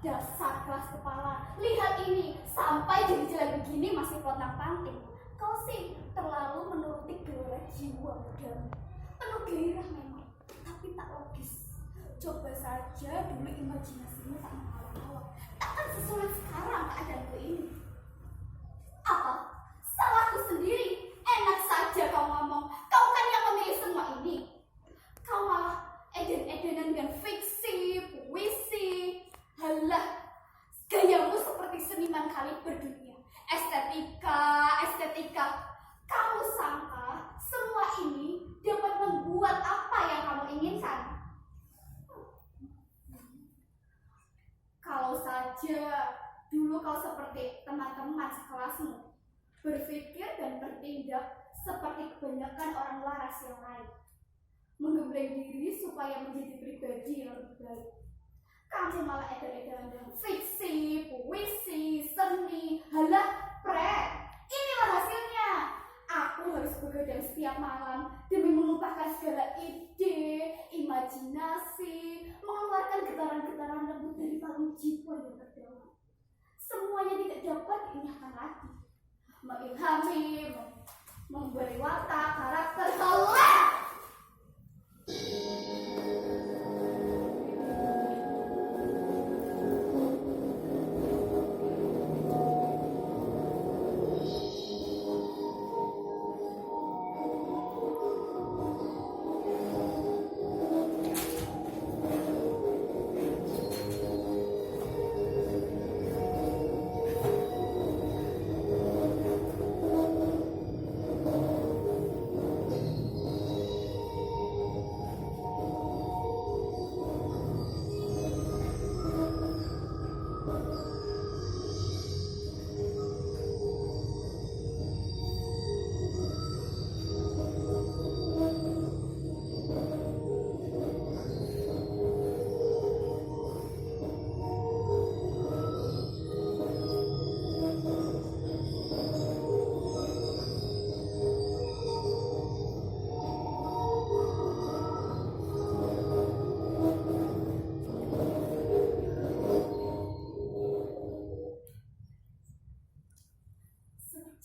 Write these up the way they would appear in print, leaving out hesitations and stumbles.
Dasar kelas kepala, lihat ini, sampai jadi jalan begini masih pontang-panting. Kau sih terlalu menuruti gelora jiwa mudamu. Penuh gairah memang, tapi tak logis. Coba saja dulu imajinasimu tak menghalang-halang, takkan sesulit sekarang keadaanku ini. Apa? Salahku sendiri. Enak saja kau ngomong, kau kan yang memilih semua ini. Kau malah eden-edenan dengan fiksi, puisi. Halah, gayamu seperti seniman kali berdunia. Estetika. Kamu sangka semua ini dapat membuat apa yang kamu inginkan? Kalau saja dulu kau seperti teman-teman sekelasmu, berpikir dan bertindak seperti kebanyakan orang waras yang lain, menggembleng diri supaya menjadi pribadi yang lebih baik. Kamu malah eder-ederan dengan fiksi, puisi, seni. Halah, pret, inilah hasilnya. Aku harus begadang setiap malam demi melupakan segala ide, imajinasi, mengeluarkan getaran-getaran lembut dari palung jiwa yang terdalam. Semuanya tidak dapat diingatkan lagi. Mengilhami, memberi watak, karakter. Halah!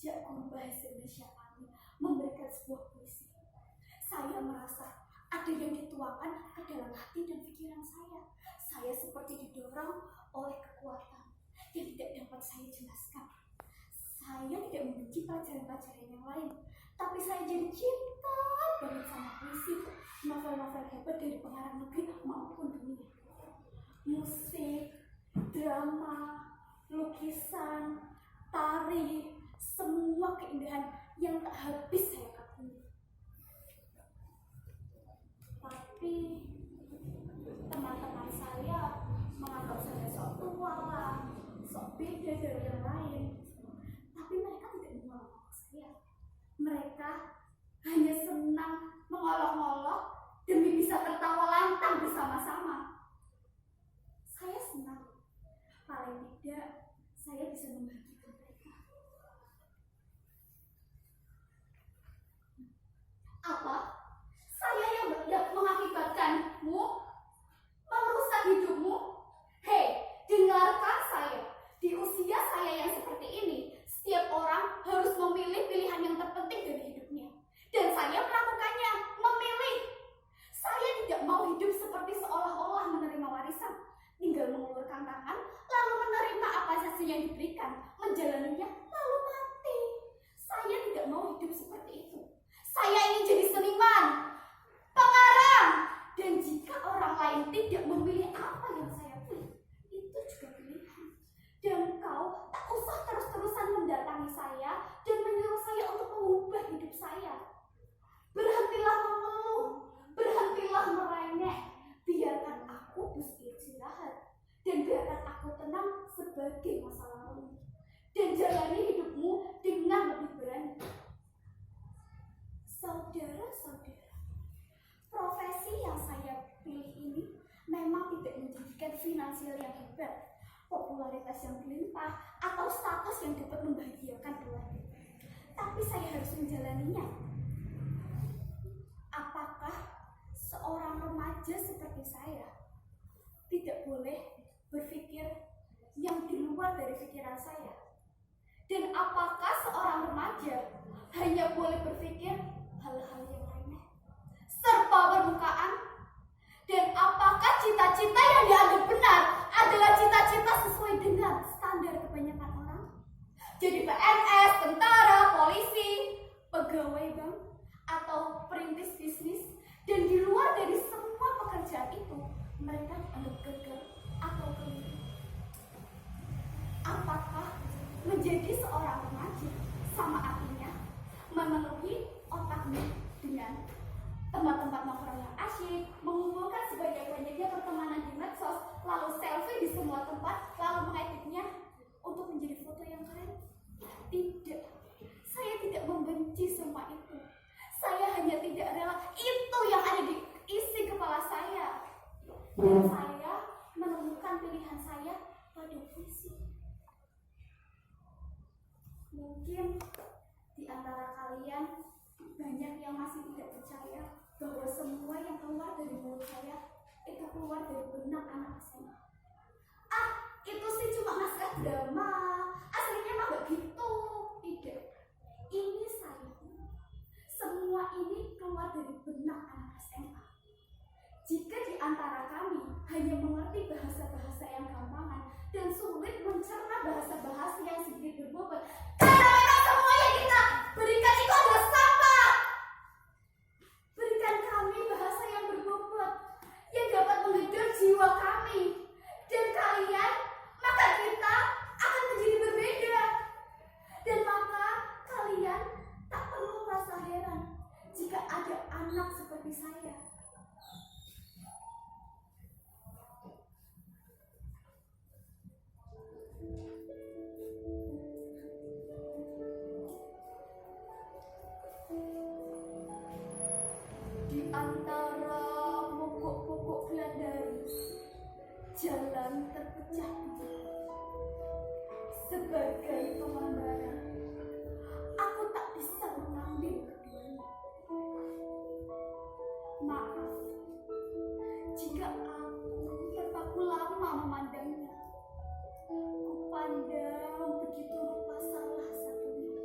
Sejak guru bahasa Indonesia kami memberikan sebuah puisi, saya merasa ada yang dituangkan ke dalam hati dan pikiran saya. Saya seperti didorong oleh kekuatan yang tidak dapat saya jelaskan. Saya tidak membenci pelajaran-pelajaran yang lain, tapi saya jadi cinta banget sama puisi, novel-novel hebat dari pengarang negeri maupun dunia. Musik, drama, lukisan, tari, semua keindahan yang tak habis saya kagumi. Tapi teman-teman saya menganggap saya sok tua lah, sok beda dari yang lain. Tapi mereka tidak mengolok-olok saya. Mereka hanya senang mengolok-olok demi bisa tertawa lantang bersama-sama. Saya senang, paling tidak saya bisa membagikan mereka. Apa? Saya yang mengakibatkanmu merusak hidupmu? Hei, dengarkan saya. Di usia saya yang seperti ini, setiap orang harus memilih pilihan yang terpenting dari hidupnya. Dan saya melakukannya, memilih. Saya tidak mau hidup seperti seolah-olah menerima warisan, tinggal mengulurkan tangan, lalu menerima apa saja yang diberikan, menjalaninya, lalu mati. Saya tidak mau hidup seperti itu. Saya ingin jadi seniman, pengarang, dan jika orang lain tidak memilih apa yang saya pilih, itu juga pilihan. Dan kau tak usah terus-terusan mendatangi saya dan menyuruh saya untuk mengubah hidup saya. Berhentilah mengeluh, berhentilah merengek, biarkan aku beristirahat, dan biarkan aku tenang sebagai masa lalu, dan jalani hidupmu dengan lebih berani. Saudara-saudara, profesi yang saya pilih ini memang tidak menjadikan finansial yang hebat, popularitas yang berlimpah, atau status yang dapat membahagiakan keluarga. Tapi saya harus menjalaninya. Apakah seorang remaja seperti saya tidak boleh berpikir keluar dari pikiran saya. Dan apakah seorang remaja hanya boleh berpikir hal-hal yang remeh, serba permukaan? Dan apakah cita-cita yang dianggap benar adalah cita-cita sesuai dengan standar kebanyakan orang? Jadi PNS, tentara, polisi, pegawai bank, atau perintis bisnis. Dan di luar dari semua pekerjaan itu, mereka dianggap gagal atau keliru. Apakah menjadi seorang remaja sama artinya memenuhi otakmu dengan tempat-tempat nongkrong yang asyik, mengumpulkan sebanyak-banyaknya pertemanan di medsos, lalu selfie di semua tempat, lalu mengeditnya untuk menjadi foto yang keren? Tidak, saya tidak membenci semua itu. Saya hanya tidak rela itu yang ada di isi kepala saya. Dan saya menemukan pilihan saya pada puisi. Mungkin di antara kalian banyak yang masih tidak percaya bahwa semua yang keluar dari mulut saya itu keluar dari benak anak SMA. Itu sih cuma naskah drama, aslinya mah gak gitu. Tidak, ini saya. Semua ini keluar dari benak anak SMA. Jika di antara kami hanya mengerti bahasa-bahasa yang gampangan dan sulit mencerna bahasa-bahasa yang sedikit berbobot, karena memang semua yang kita berikan itu adalah sampah. Berikan kami bahasa yang berbobot, yang dapat menggedor jiwa kami. Dan kalian, maka kita akan menjadi berbeda. Dan maka kalian tak perlu merasa heran jika ada anak seperti saya. Di antara pokok-pokok Belandari, jalan terpecah sebagai pengembara. Aku tak bisa mengambil keduanya. Maaf jika aku terpaku lama memandangnya. Kupandang begitu rupa salah satunya,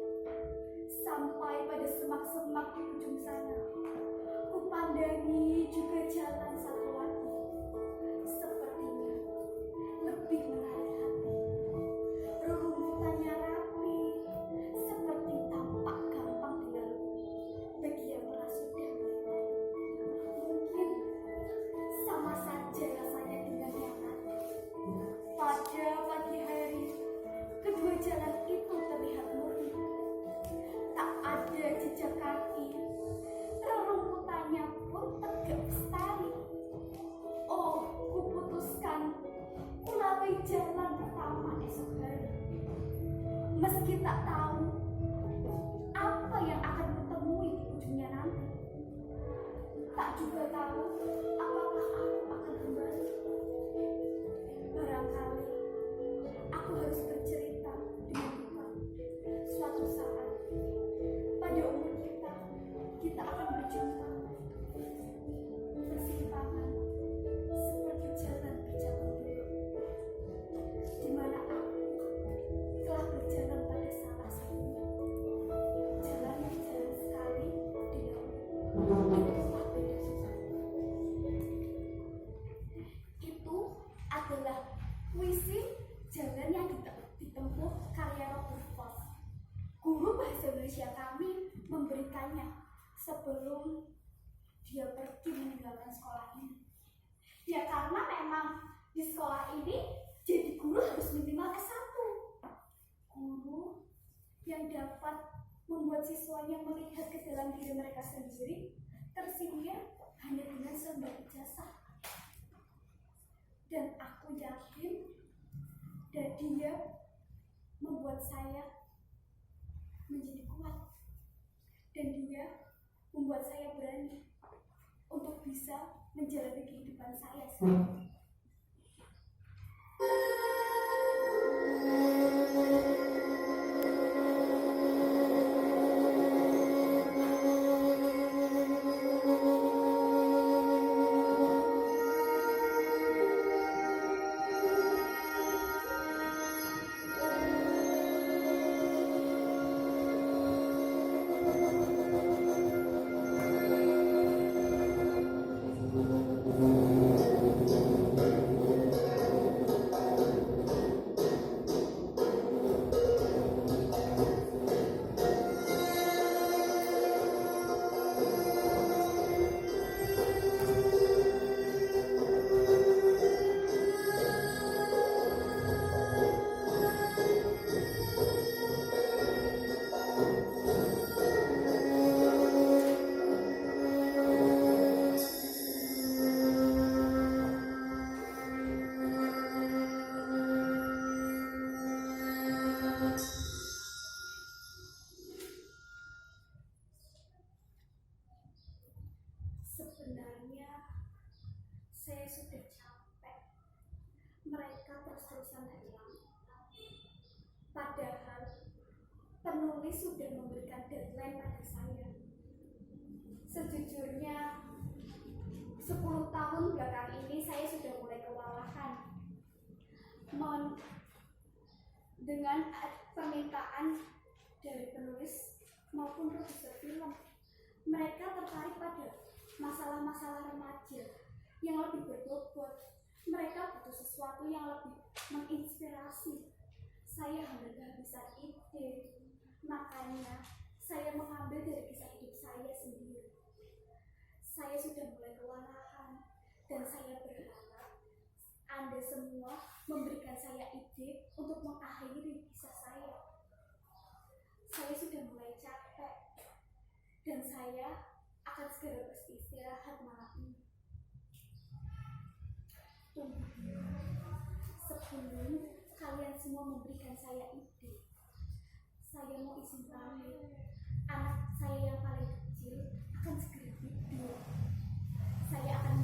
sampai pada semak-semak di ujung sana. Kupandangi juga jalan satu lagi, sepertinya lebih menarik hati. Rerumputannya rapi, seperti tampak gampang dilalui bagi yang pernah sudah melewati. Mungkin sama saja rasanya dengan yang tadi. Pada pagi hari, kedua jalan itu terlihat murni. Tak ada jejak kaki, rerumputannya pun tegak lestari. Oh, kuputuskan kulalui jalan pertama esok hari. Meski tak tahu apa yang akan kutemui di ujungnya nanti. Tak juga tahu apakah aku akan kembali. Barangkali aku harus bercerita dengan duka. Suatu saat pada umur kita akan berjumpa. Persimpangan seperti jalan bercabang biru, di mana aku telah berjalan pada salah satunya. Jalan yang jarang sekali dilalui. Itu adalah puisi Jalan yang ditempuh karya Robert Frost. Guru bahasa Indonesia kami memberikannya sebelum dia pergi meninggalkan sekolah ini. Ya karena memang di sekolah ini jadi guru harus minimal S1. Guru yang dapat membuat siswanya melihat ke dalam diri mereka sendiri, tersingkir hanya dengan selembar ijazah. Dan aku yakin dan dia membuat saya menjadi kuat. Dan dia membuat saya berani untuk bisa menjalani kehidupan saya sendiri. penulisan hari lama. Padahal penulis sudah memberikan deadline pada saya. Sejujurnya 10 tahun belakang ini saya sudah mulai kewalahan dengan permintaan dari penulis maupun produser film. Mereka tertarik pada masalah-masalah remaja yang lebih berbobot. Mereka butuh sesuatu yang lebih menginspirasi. Saya hampir kehabisan ide, makanya saya mengambil dari kisah hidup saya sendiri. Saya sudah mulai kewalahan dan saya berharap Anda semua memberikan saya ide untuk mengakhiri kisah saya. Saya sudah mulai capek dan saya akan segera beristirahat malam ini. Tunggu, sebelum kalian semua memberikan saya ide, saya mau izin pamit. Anak saya yang paling kecil akan segera tidur. Saya akan